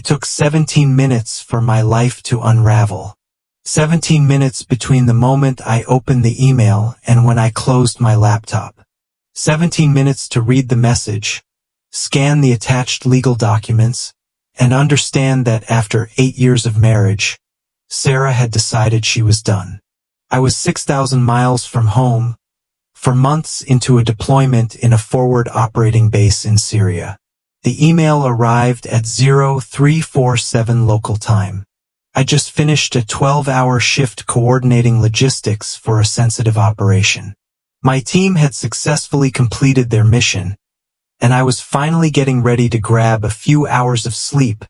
took 17 minutes for my life to unravel. 17 minutes between the moment I opened the email and when I closed my laptop. 17 minutes to read the message, scan the attached legal documents, and understand that after 8 years of marriage, Sarah had decided she was done. I was 6,000 miles from home, for months into a deployment in a forward operating base in Syria. The email arrived at 0347 local time. I just finished a 12-hour shift coordinating logistics for a sensitive operation. My team had successfully completed their mission, and I was finally getting ready to grab a few hours of sleep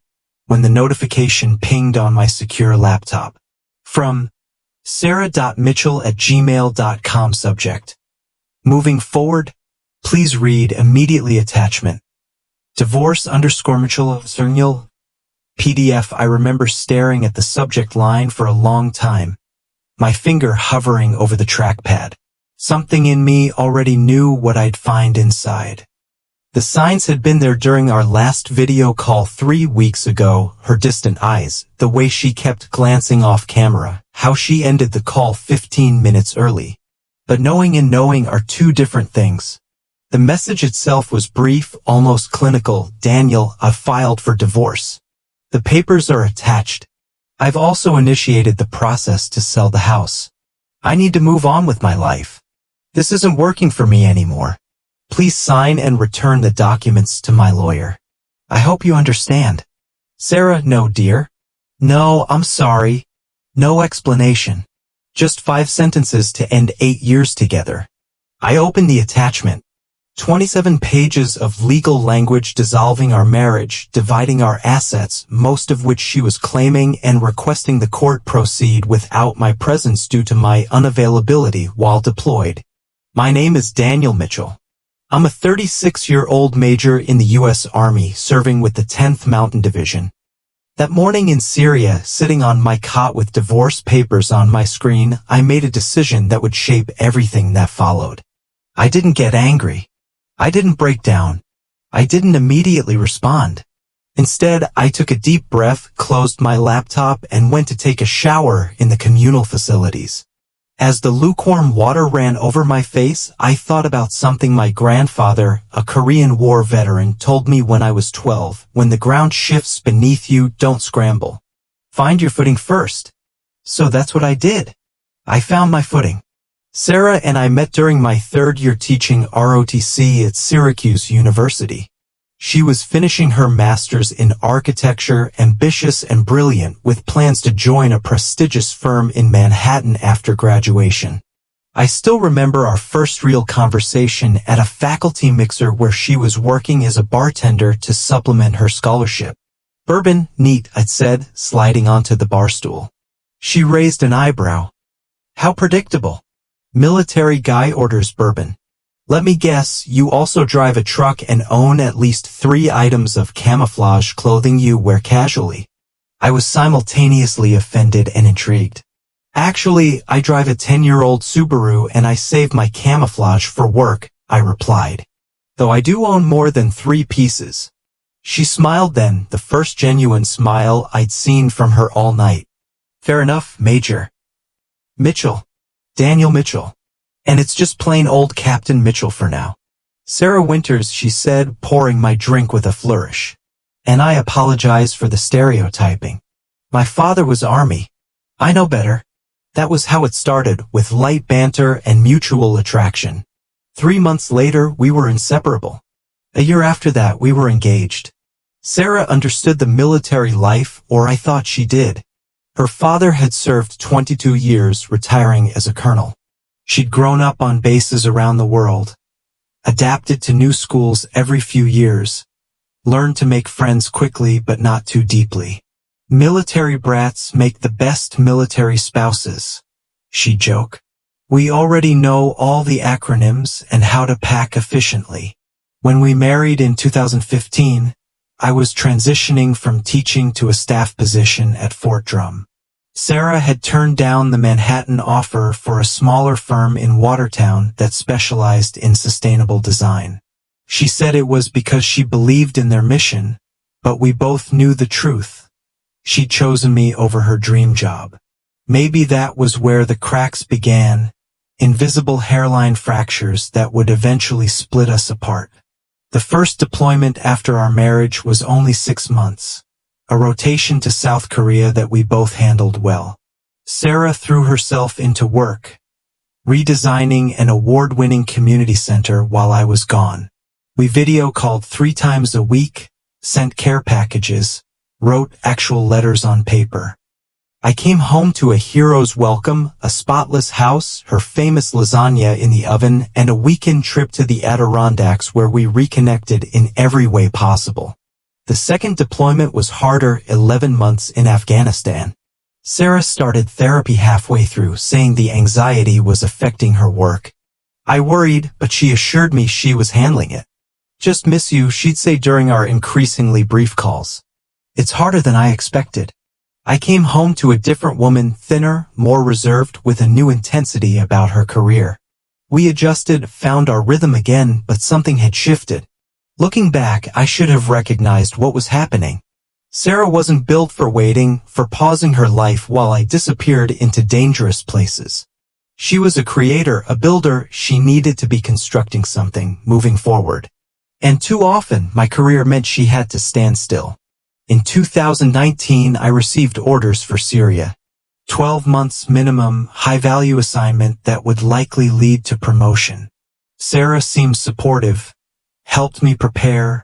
when the notification pinged on my secure laptop. From sarah.mitchell@gmail.com. Subject: moving forward, please read immediately. Attachment: divorce_Mitchell PDF. I remember staring at the subject line for a long time, my finger hovering over the trackpad. Something in me already knew what I'd find inside. The signs had been there during our last video call 3 weeks ago: her distant eyes, the way she kept glancing off camera, how she ended the call 15 minutes early. But knowing and knowing are two different things. The message itself was brief, almost clinical. Daniel, I've filed for divorce. The papers are attached. I've also initiated the process to sell the house. I need to move on with my life. This isn't working for me anymore. Please sign and return the documents to my lawyer. I hope you understand. Sarah: no, dear. No, I'm sorry. No explanation. Just 5 sentences to end 8 years together. I opened the attachment. 27 pages of legal language dissolving our marriage, dividing our assets, most of which she was claiming, and requesting the court proceed without my presence due to my unavailability while deployed. My name is Daniel Mitchell. I'm a 36-year-old major in the U.S. Army serving with the 10th Mountain Division. That morning in Syria, sitting on my cot with divorce papers on my screen, I made a decision that would shape everything that followed. I didn't get angry. I didn't break down. I didn't immediately respond. Instead, I took a deep breath, closed my laptop, and went to take a shower in the communal facilities. As the lukewarm water ran over my face, I thought about something my grandfather, a Korean War veteran, told me when I was 12. When the ground shifts beneath you, don't scramble. Find your footing first. So that's what I did. I found my footing. Sarah and I met during my 3rd year teaching ROTC at Syracuse University. She was finishing her master's in architecture, ambitious and brilliant, with plans to join a prestigious firm in Manhattan after graduation. I still remember our first real conversation at a faculty mixer where she was working as a bartender to supplement her scholarship. Bourbon, neat, I'd said, sliding onto the bar stool. She raised an eyebrow. How predictable. Military guy orders bourbon. Let me guess, you also drive a truck and own at least 3 items of camouflage clothing you wear casually. I was simultaneously offended and intrigued. Actually, I drive a 10-year-old Subaru and I save my camouflage for work, I replied. Though I do own more than 3 pieces. She smiled then, the first genuine smile I'd seen from her all night. Fair enough, Major. Mitchell. Daniel Mitchell. And it's just plain old Captain Mitchell for now. Sarah Winters, she said, pouring my drink with a flourish. And I apologize for the stereotyping. My father was Army. I know better. That was how it started, with light banter and mutual attraction. 3 months later, we were inseparable. A year after that, we were engaged. Sarah understood the military life, or I thought she did. Her father had served 22 years, retiring as a colonel. She'd grown up on bases around the world, adapted to new schools every few years, learned to make friends quickly but not too deeply. Military brats make the best military spouses, she'd joke. We already know all the acronyms and how to pack efficiently. When we married in 2015, I was transitioning from teaching to a staff position at Fort Drum. Sarah had turned down the Manhattan offer for a smaller firm in Watertown that specialized in sustainable design. She said it was because she believed in their mission, But we both knew the truth. She'd chosen me over her dream job. Maybe that was where the cracks began, invisible hairline fractures that would eventually split us apart. The first deployment after our marriage was only 6 months, a rotation to South Korea that we both handled well. Sarah threw herself into work, redesigning an award-winning community center while I was gone. We video called 3 times a week, sent care packages, wrote actual letters on paper. I came home to a hero's welcome, a spotless house, her famous lasagna in the oven, and a weekend trip to the Adirondacks where we reconnected in every way possible. The second deployment was harder, 11 months in Afghanistan. Sarah started therapy halfway through, saying the anxiety was affecting her work. I worried, but she assured me she was handling it. "Just miss you," she'd say during our increasingly brief calls. "It's harder than I expected." I came home to a different woman, thinner, more reserved, with a new intensity about her career. We adjusted, found our rhythm again, but something had shifted. Looking back, I should have recognized what was happening. Sarah wasn't built for waiting, for pausing her life while I disappeared into dangerous places. She was a creator, a builder. She needed to be constructing something, moving forward. And too often, my career meant she had to stand still. In 2019, I received orders for Syria. 12 months minimum, high-value assignment that would likely lead to promotion. Sarah seemed supportive, helped me prepare,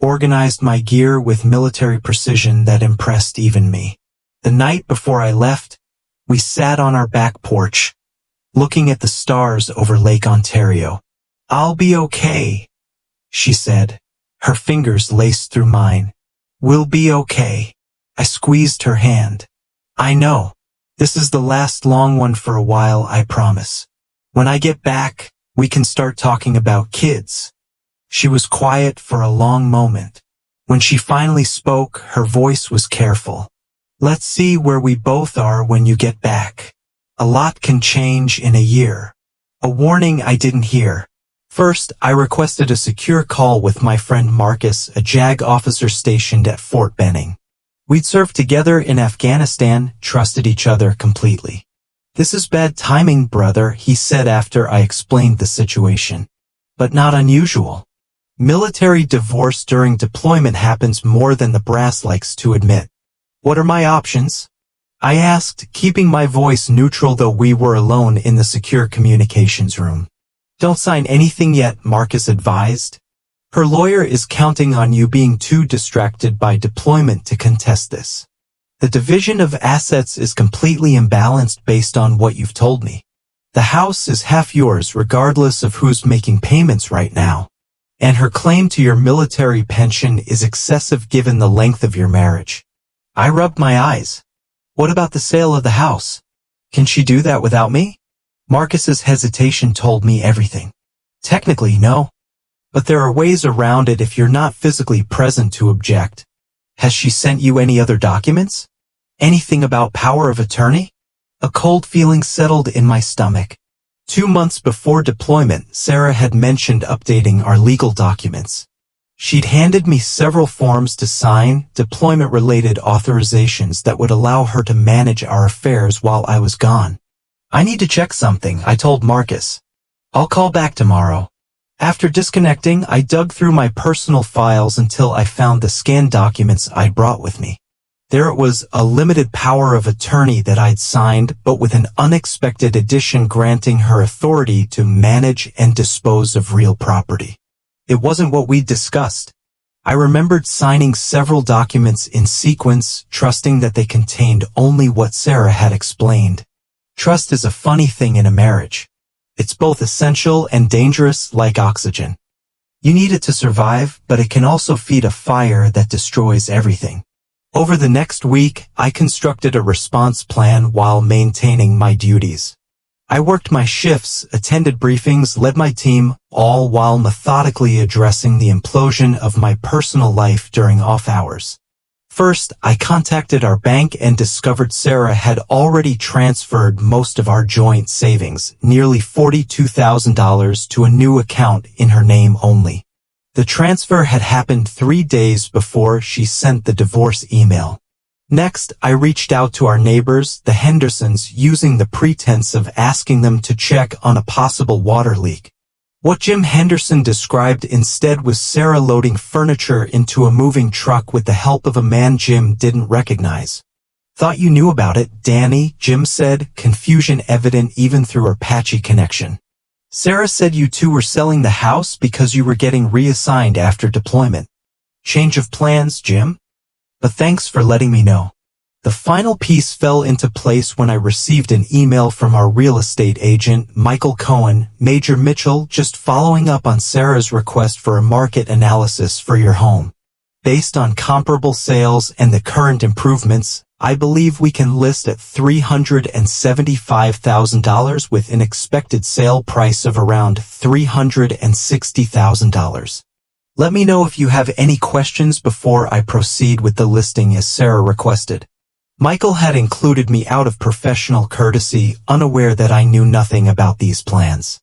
organized my gear with military precision that impressed even me. The night before I left, we sat on our back porch, looking at the stars over Lake Ontario. "I'll be okay," she said, her fingers laced through mine. "We'll be okay." I squeezed her hand. "I know. This is the last long one for a while, I promise. When I get back, we can start talking about kids." She was quiet for a long moment. When she finally spoke, her voice was careful. "Let's see where we both are when you get back. A lot can change in a year." A warning I didn't hear. First, I requested a secure call with my friend Marcus, a JAG officer stationed at Fort Benning. We'd served together in Afghanistan, trusted each other completely. "This is bad timing, brother," he said after I explained the situation. "But not unusual. Military divorce during deployment happens more than the brass likes to admit." "What are my options?" I asked, keeping my voice neutral though we were alone in the secure communications room. "Don't sign anything yet," Marcus advised. "Her lawyer is counting on you being too distracted by deployment to contest this. The division of assets is completely imbalanced based on what you've told me. The house is half yours regardless of who's making payments right now. And her claim to your military pension is excessive given the length of your marriage." I rubbed my eyes. "What about the sale of the house? Can she do that without me?" Marcus's hesitation told me everything. "Technically, no. But there are ways around it if you're not physically present to object." "Has she sent you any other documents? Anything about power of attorney?" A cold feeling settled in my stomach. 2 months before deployment, Sarah had mentioned updating our legal documents. She'd handed me several forms to sign, deployment-related authorizations that would allow her to manage our affairs while I was gone. "I need to check something," I told Marcus. "I'll call back tomorrow." After disconnecting, I dug through my personal files until I found the scanned documents I'd brought with me. There it was, a limited power of attorney that I'd signed, but with an unexpected addition granting her authority to manage and dispose of real property. It wasn't what we'd discussed. I remembered signing several documents in sequence, trusting that they contained only what Sarah had explained. Trust is a funny thing in a marriage. It's both essential and dangerous, like oxygen. You need it to survive, but it can also feed a fire that destroys everything. Over the next week, I constructed a response plan while maintaining my duties. I worked my shifts, attended briefings, led my team, all while methodically addressing the implosion of my personal life during off hours. First, I contacted our bank and discovered Sarah had already transferred most of our joint savings, nearly $42,000, to a new account in her name only. The transfer had happened 3 days before she sent the divorce email. Next, I reached out to our neighbors, the Hendersons, using the pretense of asking them to check on a possible water leak. What Jim Henderson described instead was Sarah loading furniture into a moving truck with the help of a man Jim didn't recognize. "Thought you knew about it, Danny," Jim said, confusion evident even through our patchy connection. "Sarah said you two were selling the house because you were getting reassigned after deployment. Change of plans, Jim? But thanks for letting me know." The final piece fell into place when I received an email from our real estate agent, Michael Cohen. "Major Mitchell, just following up on Sarah's request for a market analysis for your home. Based on comparable sales and the current improvements, I believe we can list at $375,000 with an expected sale price of around $360,000. Let me know if you have any questions before I proceed with the listing as Sarah requested." Michael had included me out of professional courtesy, unaware that I knew nothing about these plans.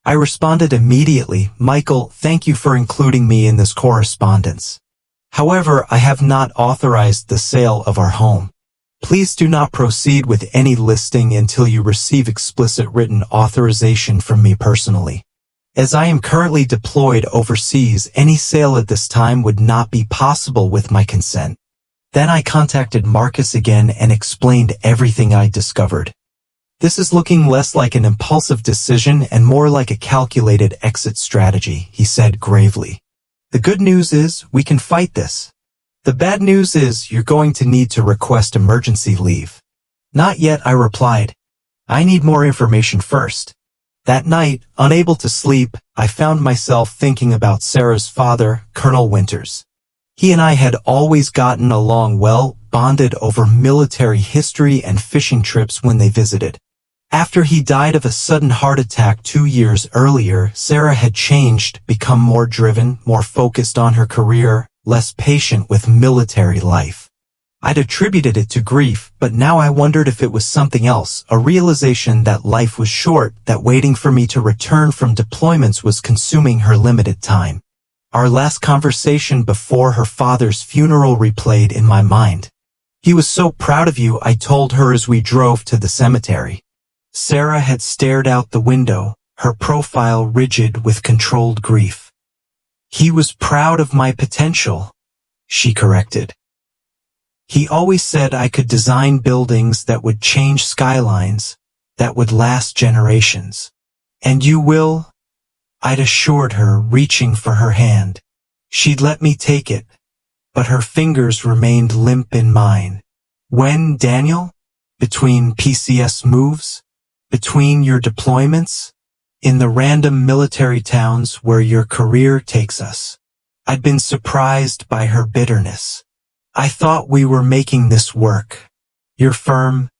I responded immediately, "Michael, thank you for including me in this correspondence. However, I have not authorized the sale of our home. Please do not proceed with any listing until you receive explicit written authorization from me personally. As I am currently deployed overseas, any sale at this time would not be possible with my consent." Then I contacted Marcus again and explained everything I discovered. "This is looking less like an impulsive decision and more like a calculated exit strategy," he said gravely. "The good news is we can fight this. The bad news is you're going to need to request emergency leave." "Not yet," I replied. "I need more information first." That night, unable to sleep, I found myself thinking about Sarah's father, Colonel Winters. He and I had always gotten along well, bonded over military history and fishing trips when they visited. After he died of a sudden heart attack 2 years earlier, Sarah had changed, become more driven, more focused on her career, less patient with military life. I'd attributed it to grief, but now I wondered if it was something else, a realization that life was short, that waiting for me to return from deployments was consuming her limited time. Our last conversation before her father's funeral replayed in my mind. "He was so proud of you," I told her as we drove to the cemetery. Sarah had stared out the window, her profile rigid with controlled grief. "He was proud of my potential," she corrected. "He always said I could design buildings that would change skylines, that would last generations. And you will?" I'd assured her, reaching for her hand. She'd let me take it, but her fingers remained limp in mine. "When, Daniel? Between PCS moves? Between your deployments? In the random military towns where your career takes us?" I'd been surprised by her bitterness. "I thought we were making this work. Your firm?"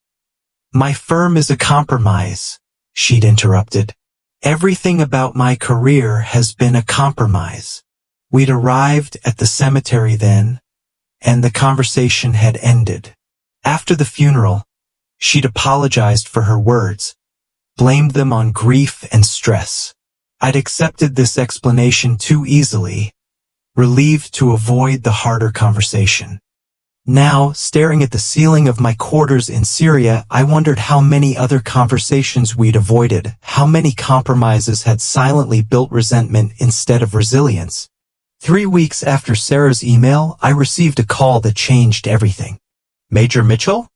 "My firm is a compromise," she'd interrupted. "Everything about my career has been a compromise." We'd arrived at the cemetery then, and the conversation had ended. After the funeral, she'd apologized for her words, blamed them on grief and stress. I'd accepted this explanation too easily, relieved to avoid the harder conversation. Now, staring at the ceiling of my quarters in Syria, I wondered how many other conversations we'd avoided, how many compromises had silently built resentment instead of resilience. 3 weeks after Sarah's email, I received a call that changed everything. "Major Mitchell?"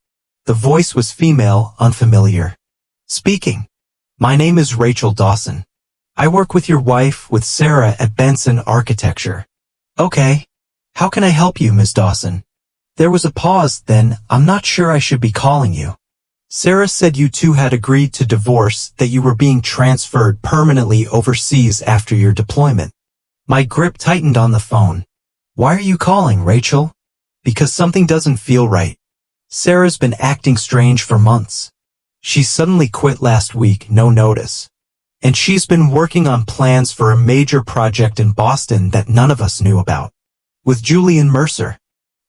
The voice was female, unfamiliar. "Speaking. My name is Rachel Dawson. I work with your wife, with Sarah at Benson Architecture." "Okay. How can I help you, Ms. Dawson?" There was a pause, then, "I'm not sure I should be calling you. Sarah said you two had agreed to divorce, that you were being transferred permanently overseas after your deployment." My grip tightened on the phone. "Why are you calling, Rachel?" "Because something doesn't feel right. Sarah's been acting strange for months. She suddenly quit last week, no notice. And she's been working on plans for a major project in Boston that none of us knew about. With Julian Mercer."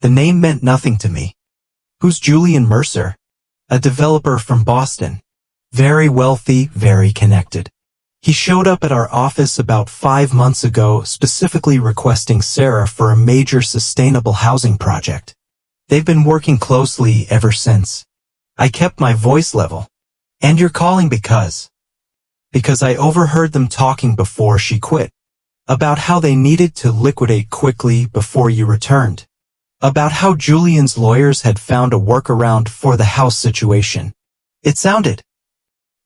The name meant nothing to me. "Who's Julian Mercer?" "A developer from Boston. Very wealthy, very connected. He showed up at our office about 5 months ago, specifically requesting Sarah for a major sustainable housing project. They've been working closely ever since. I kept my voice level. And you're calling because I overheard them talking before she quit. About how they needed to liquidate quickly before you returned. About how Julian's lawyers had found a workaround for the house situation. It sounded,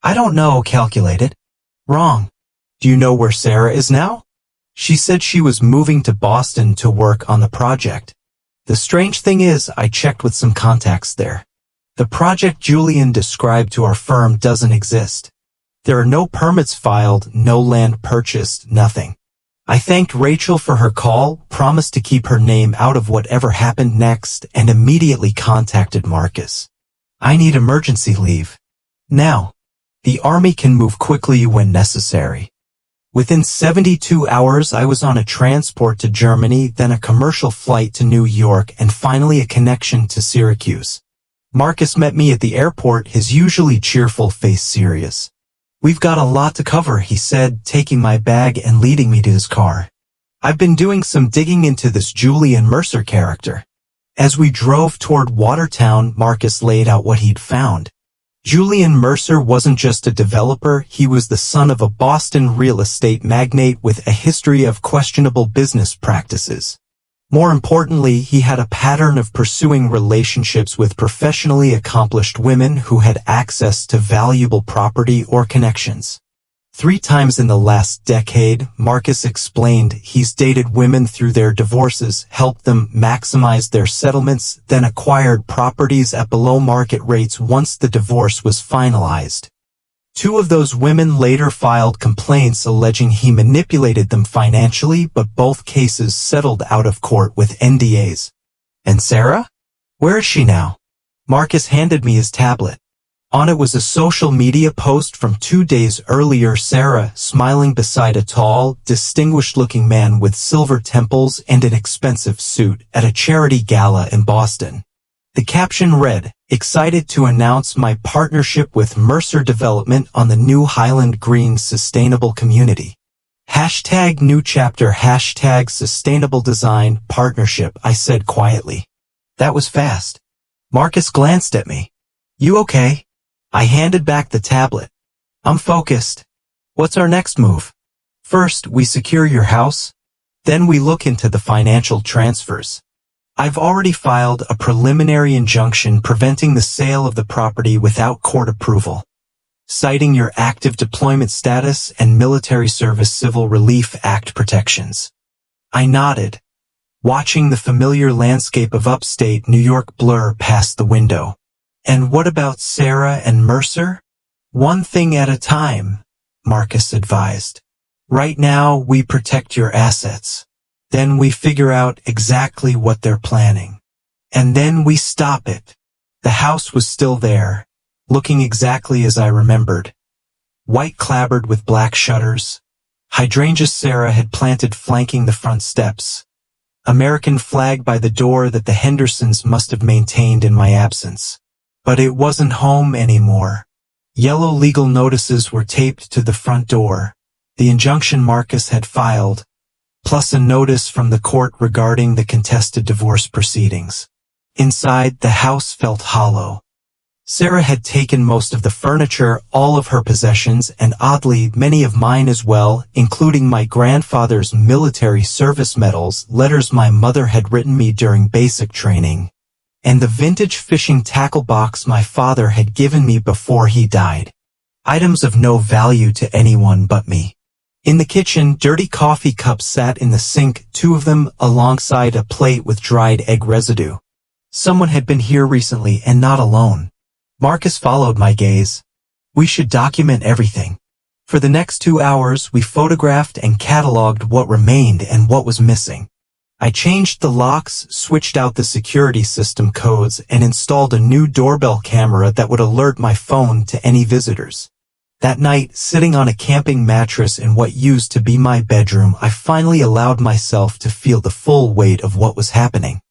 I don't know, calculated. Wrong. Do you know where Sarah is now? She said she was moving to Boston to work on the project. The strange thing is, I checked with some contacts there. The project Julian described to our firm doesn't exist. There are no permits filed, no land purchased, nothing. I thanked Rachel for her call, promised to keep her name out of whatever happened next, and immediately contacted Marcus. I need emergency leave. Now. The army can move quickly when necessary. Within 72 hours I was on a transport to Germany, then a commercial flight to New York, and finally a connection to Syracuse. Marcus met me at the airport, his usually cheerful face serious. We've got a lot to cover, he said, taking my bag and leading me to his car. I've been doing some digging into this Julian Mercer character. As we drove toward Watertown, Marcus laid out what he'd found. Julian Mercer wasn't just a developer, he was the son of a Boston real estate magnate with a history of questionable business practices. More importantly, he had a pattern of pursuing relationships with professionally accomplished women who had access to valuable property or connections. 3 times in the last decade, Marcus explained, he's dated women through their divorces, helped them maximize their settlements, then acquired properties at below market rates once the divorce was finalized. 2 of those women later filed complaints alleging he manipulated them financially, but both cases settled out of court with NDAs. And Sarah? Where is she now? Marcus handed me his tablet. On it was a social media post from 2 days earlier, Sarah smiling beside a tall, distinguished-looking man with silver temples and an expensive suit at a charity gala in Boston. The caption read, "Excited to announce my partnership with Mercer Development on the new Highland Green Sustainable Community. Hashtag new chapter, hashtag sustainable design partnership," I said quietly. That was fast. Marcus glanced at me. You okay? I handed back the tablet. I'm focused. What's our next move? First, we secure your house. Then we look into the financial transfers. I've already filed a preliminary injunction preventing the sale of the property without court approval, citing your active deployment status and Military Service Civil Relief Act protections. I nodded, watching the familiar landscape of upstate New York blur past the window. And what about Sarah and Mercer? One thing at a time, Marcus advised. Right now, we protect your assets. Then we figure out exactly what they're planning. And then we stop it. The house was still there, looking exactly as I remembered. White clapboard with black shutters. Hydrangeas Sarah had planted flanking the front steps. American flag by the door that the Hendersons must have maintained in my absence. But it wasn't home anymore. Yellow legal notices were taped to the front door, the injunction Marcus had filed, plus a notice from the court regarding the contested divorce proceedings. Inside, the house felt hollow. Sarah had taken most of the furniture, all of her possessions, and oddly, many of mine as well, including my grandfather's military service medals, letters my mother had written me during basic training, and the vintage fishing tackle box my father had given me before he died. Items of no value to anyone but me. In the kitchen, dirty coffee cups sat in the sink, 2 of them alongside a plate with dried egg residue. Someone had been here recently and not alone. Marcus followed my gaze. We should document everything. For the next 2 hours, we photographed and cataloged what remained and what was missing. I changed the locks, switched out the security system codes, and installed a new doorbell camera that would alert my phone to any visitors. That night, sitting on a camping mattress in what used to be my bedroom, I finally allowed myself to feel the full weight of what was happening.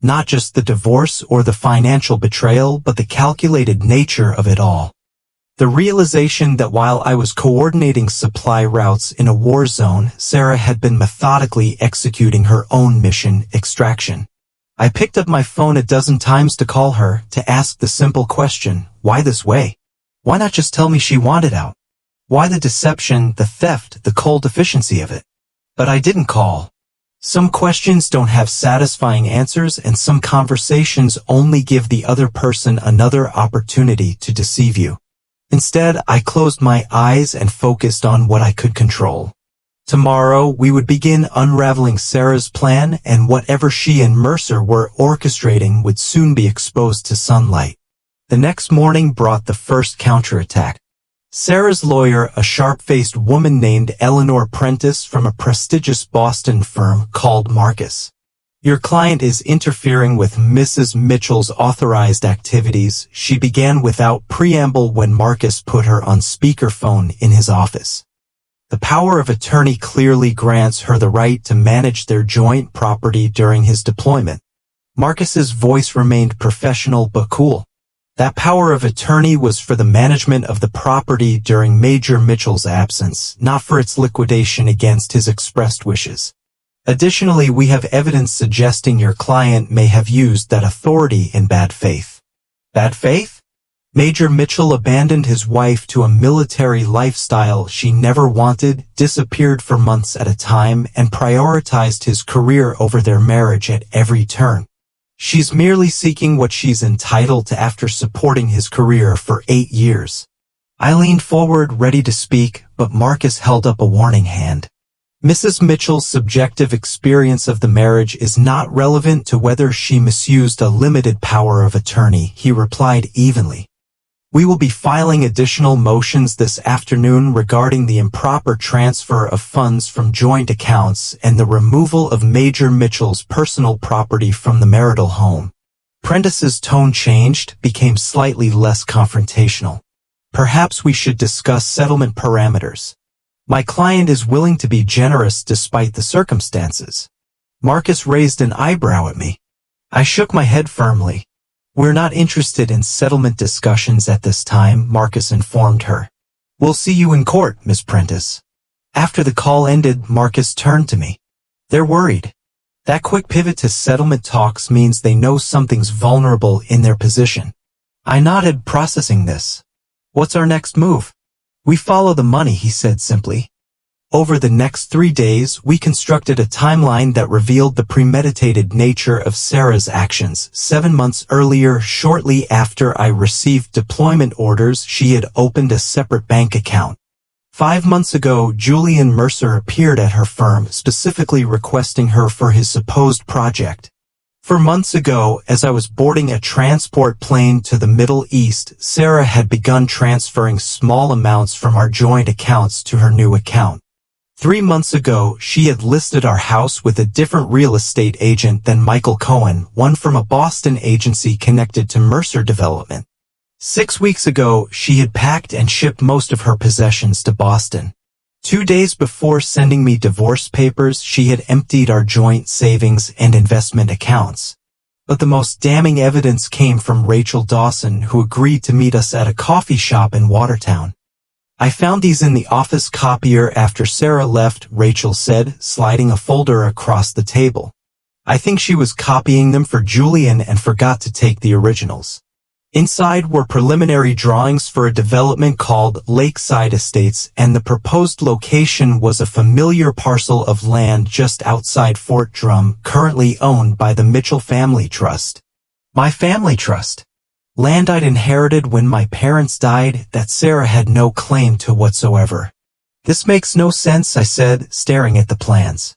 Not just the divorce or the financial betrayal, but the calculated nature of it all. The realization that while I was coordinating supply routes in a war zone, Sarah had been methodically executing her own mission, extraction. I picked up my phone a dozen times to call her, to ask the simple question, why this way? Why not just tell me she wanted out? Why the deception, the theft, the cold efficiency of it? But I didn't call. Some questions don't have satisfying answers, and some conversations only give the other person another opportunity to deceive you. Instead, I closed my eyes and focused on what I could control. Tomorrow, we would begin unraveling Sarah's plan, and whatever she and Mercer were orchestrating would soon be exposed to sunlight. The next morning brought the first counterattack. Sarah's lawyer, a sharp-faced woman named Eleanor Prentice from a prestigious Boston firm, called Marcus. Your client is interfering with Mrs. Mitchell's authorized activities, she began without preamble when Marcus put her on speakerphone in his office. The power of attorney clearly grants her the right to manage their joint property during his deployment. Marcus's voice remained professional but cool. That power of attorney was for the management of the property during Major Mitchell's absence, not for its liquidation against his expressed wishes. Additionally, we have evidence suggesting your client may have used that authority in bad faith. Bad faith? Major Mitchell abandoned his wife to a military lifestyle she never wanted, disappeared for months at a time, and prioritized his career over their marriage at every turn. She's merely seeking what she's entitled to after supporting his career for 8 years. I leaned forward, ready to speak, but Marcus held up a warning hand. Mrs. Mitchell's subjective experience of the marriage is not relevant to whether she misused a limited power of attorney, he replied evenly. We will be filing additional motions this afternoon regarding the improper transfer of funds from joint accounts and the removal of Major Mitchell's personal property from the marital home. Prentice's tone changed, became slightly less confrontational. Perhaps we should discuss settlement parameters. My client is willing to be generous despite the circumstances. Marcus raised an eyebrow at me. I shook my head firmly. We're not interested in settlement discussions at this time, Marcus informed her. We'll see you in court, Miss Prentice. After the call ended, Marcus turned to me. They're worried. That quick pivot to settlement talks means they know something's vulnerable in their position. I nodded, processing this. What's our next move? We follow the money, he said simply. Over the next 3 days, we constructed a timeline that revealed the premeditated nature of Sarah's actions. 7 months earlier, shortly after I received deployment orders, she had opened a separate bank account. 5 months ago, Julian Mercer appeared at her firm, specifically requesting her for his supposed project. 4 months ago, as I was boarding a transport plane to the Middle East, Sarah had begun transferring small amounts from our joint accounts to her new account. 3 months ago, she had listed our house with a different real estate agent than Michael Cohen, one from a Boston agency connected to Mercer Development. 6 weeks ago, she had packed and shipped most of her possessions to Boston. 2 days before sending me divorce papers, she had emptied our joint savings and investment accounts. But the most damning evidence came from Rachel Dawson, who agreed to meet us at a coffee shop in Watertown. I found these in the office copier after Sarah left, Rachel said, sliding a folder across the table. I think she was copying them for Julian and forgot to take the originals. Inside were preliminary drawings for a development called Lakeside Estates, and the proposed location was a familiar parcel of land just outside Fort Drum, currently owned by the Mitchell Family Trust. My family trust. Land I'd inherited when my parents died that Sarah had no claim to whatsoever. This makes no sense, I said, staring at the plans.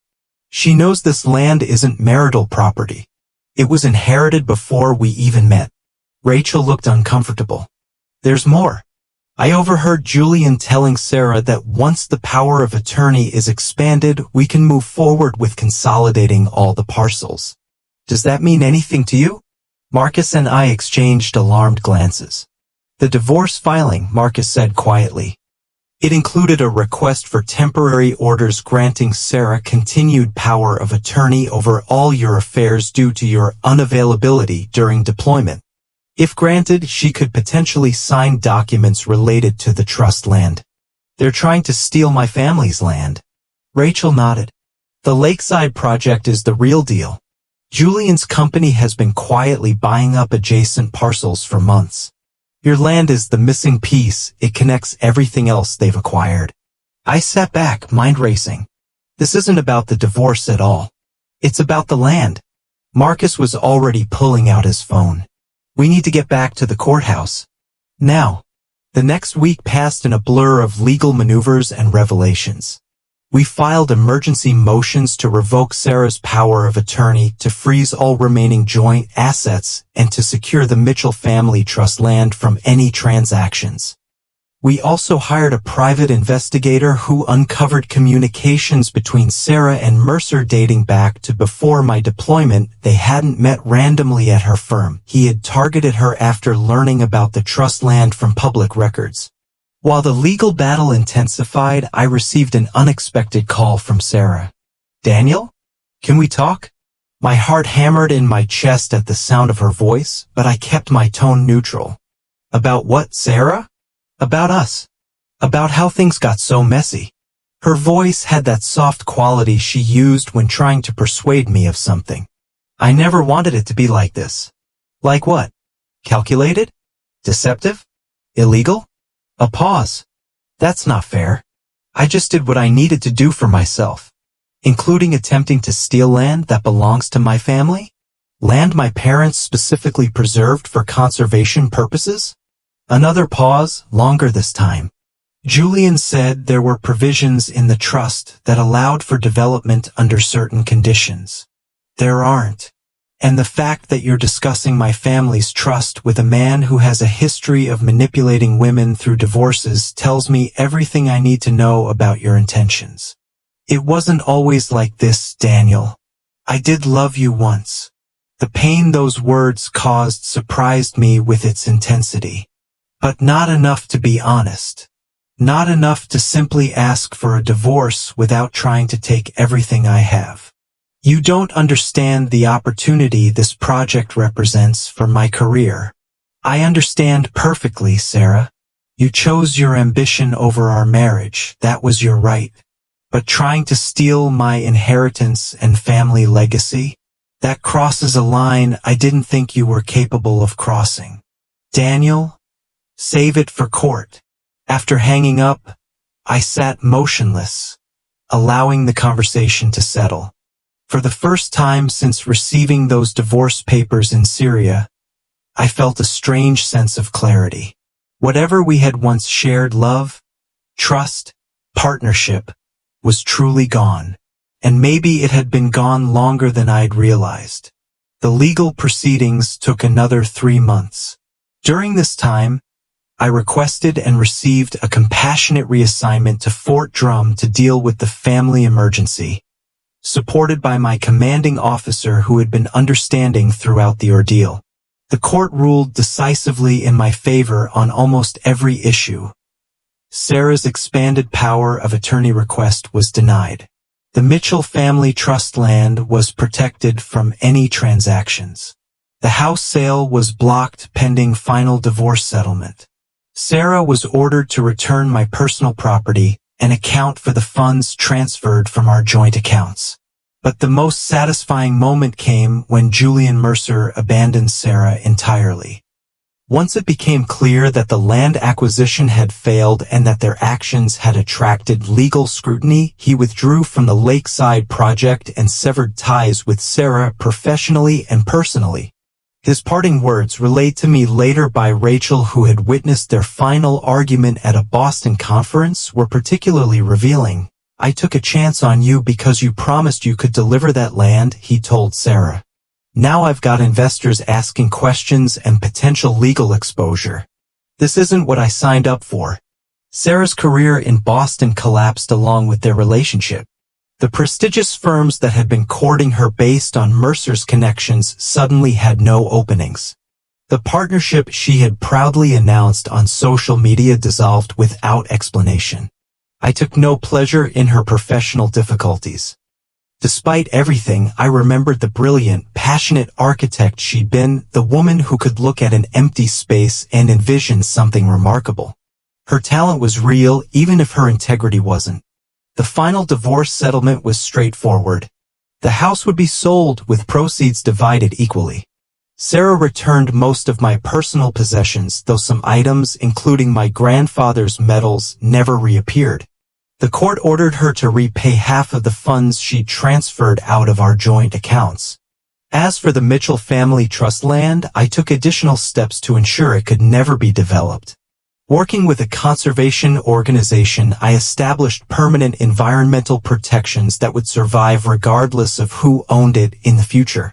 She knows this land isn't marital property. It was inherited before we even met. Rachel looked uncomfortable. There's more. I overheard Julian telling Sarah that once the power of attorney is expanded, we can move forward with consolidating all the parcels. Does that mean anything to you? Marcus and I exchanged alarmed glances. The divorce filing, Marcus said quietly. It included a request for temporary orders granting Sarah continued power of attorney over all your affairs due to your unavailability during deployment. If granted, she could potentially sign documents related to the trust land. They're trying to steal my family's land. Rachel nodded. The Lakeside project is the real deal. Julian's company has been quietly buying up adjacent parcels for months. Your land is the missing piece. It connects everything else they've acquired. I sat back, mind racing. This isn't about the divorce at all. It's about the land. Marcus was already pulling out his phone. We need to get back to the courthouse. Now. The next week passed in a blur of legal maneuvers and revelations. We filed emergency motions to revoke Sarah's power of attorney, to freeze all remaining joint assets, and to secure the Mitchell family trust land from any transactions. We also hired a private investigator who uncovered communications between Sarah and Mercer dating back to before my deployment. They hadn't met randomly at her firm. He had targeted her after learning about the trust land from public records. While the legal battle intensified, I received an unexpected call from Sarah. Daniel? Can we talk? My heart hammered in my chest at the sound of her voice, but I kept my tone neutral. About what, Sarah? About us. About how things got so messy. Her voice had that soft quality she used when trying to persuade me of something. I never wanted it to be like this. Like what? Calculated? Deceptive? Illegal? A pause. That's not fair. I just did what I needed to do for myself. Including attempting to steal land that belongs to my family? Land my parents specifically preserved for conservation purposes? Another pause, longer this time. Julian said there were provisions in the trust that allowed for development under certain conditions. There aren't. And the fact that you're discussing my family's trust with a man who has a history of manipulating women through divorces tells me everything I need to know about your intentions. It wasn't always like this, Daniel. I did love you once. The pain those words caused surprised me with its intensity. But not enough to be honest. Not enough to simply ask for a divorce without trying to take everything I have. You don't understand the opportunity this project represents for my career. I understand perfectly, Sarah. You chose your ambition over our marriage. That was your right. But trying to steal my inheritance and family legacy? That crosses a line I didn't think you were capable of crossing. Daniel? Save it for court. After hanging up, I sat motionless, allowing the conversation to settle. For the first time since receiving those divorce papers in Syria, I felt a strange sense of clarity. Whatever we had once shared, love, trust, partnership, was truly gone. And maybe it had been gone longer than I'd realized. The legal proceedings took another 3 months. During this time, I requested and received a compassionate reassignment to Fort Drum to deal with the family emergency, supported by my commanding officer who had been understanding throughout the ordeal. The court ruled decisively in my favor on almost every issue. Sarah's expanded power of attorney request was denied. The Mitchell family trust land was protected from any transactions. The house sale was blocked pending final divorce settlement. Sarah was ordered to return my personal property and account for the funds transferred from our joint accounts. But the most satisfying moment came when Julian Mercer abandoned Sarah entirely. Once it became clear that the land acquisition had failed and that their actions had attracted legal scrutiny, he withdrew from the Lakeside project and severed ties with Sarah professionally and personally. His parting words, relayed to me later by Rachel, who had witnessed their final argument at a Boston conference, were particularly revealing. I took a chance on you because you promised you could deliver that land, he told Sarah. Now I've got investors asking questions and potential legal exposure. This isn't what I signed up for. Sarah's career in Boston collapsed along with their relationship. The prestigious firms that had been courting her based on Mercer's connections suddenly had no openings. The partnership she had proudly announced on social media dissolved without explanation. I took no pleasure in her professional difficulties. Despite everything, I remembered the brilliant, passionate architect she'd been, the woman who could look at an empty space and envision something remarkable. Her talent was real, even if her integrity wasn't. The final divorce settlement was straightforward. The house would be sold, with proceeds divided equally. Sarah returned most of my personal possessions, though some items, including my grandfather's medals, never reappeared. The court ordered her to repay half of the funds she'd transferred out of our joint accounts. As for the Mitchell Family Trust land, I took additional steps to ensure it could never be developed. Working with a conservation organization, I established permanent environmental protections that would survive regardless of who owned it in the future.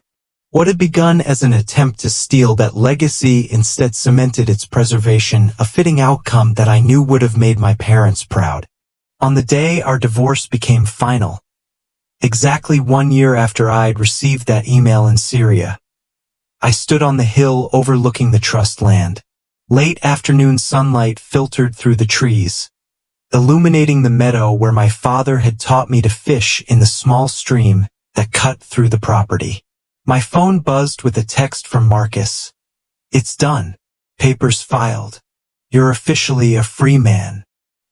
What had begun as an attempt to steal that legacy instead cemented its preservation, a fitting outcome that I knew would have made my parents proud. On the day our divorce became final, exactly 1 year after I'd received that email in Syria, I stood on the hill overlooking the trust land. Late afternoon sunlight filtered through the trees, illuminating the meadow where my father had taught me to fish in the small stream that cut through the property. My phone buzzed with a text from Marcus. "It's done. Papers filed. You're officially a free man."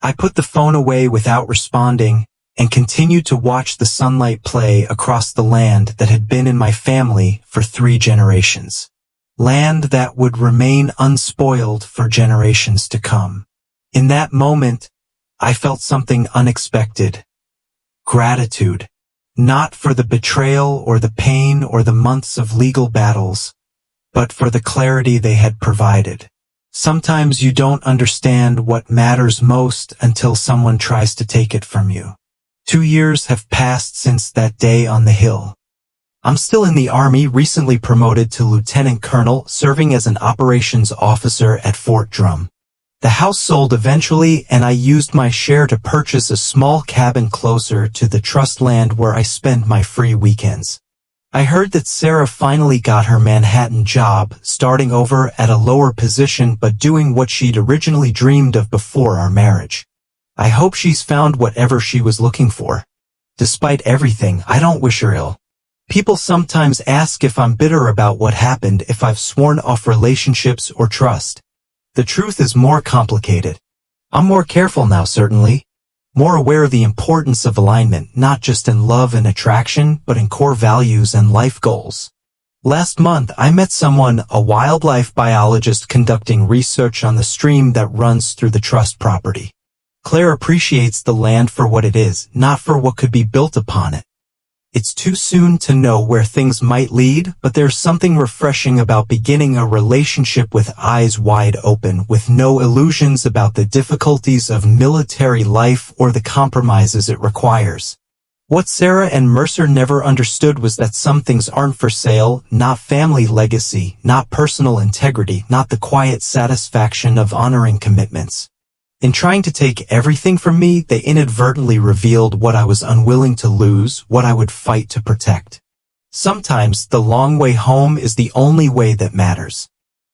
I put the phone away without responding and continued to watch the sunlight play across the land that had been in my family for 3 generations. Land that would remain unspoiled for generations to come. In that moment, I felt something unexpected. Gratitude. Not for the betrayal or the pain or the months of legal battles, but for the clarity they had provided. Sometimes you don't understand what matters most until someone tries to take it from you. 2 years have passed since that day on the hill. I'm still in the Army, recently promoted to Lieutenant Colonel, serving as an operations officer at Fort Drum. The house sold eventually, and I used my share to purchase a small cabin closer to the trust land where I spend my free weekends. I heard that Sarah finally got her Manhattan job, starting over at a lower position but doing what she'd originally dreamed of before our marriage. I hope she's found whatever she was looking for. Despite everything, I don't wish her ill. People sometimes ask if I'm bitter about what happened, if I've sworn off relationships or trust. The truth is more complicated. I'm more careful now, certainly. More aware of the importance of alignment, not just in love and attraction, but in core values and life goals. Last month, I met someone, a wildlife biologist conducting research on the stream that runs through the trust property. Claire appreciates the land for what it is, not for what could be built upon it. It's too soon to know where things might lead, but there's something refreshing about beginning a relationship with eyes wide open, with no illusions about the difficulties of military life or the compromises it requires. What Sarah and Mercer never understood was that some things aren't for sale, not family legacy, not personal integrity, not the quiet satisfaction of honoring commitments. In trying to take everything from me, they inadvertently revealed what I was unwilling to lose, what I would fight to protect. Sometimes the long way home is the only way that matters.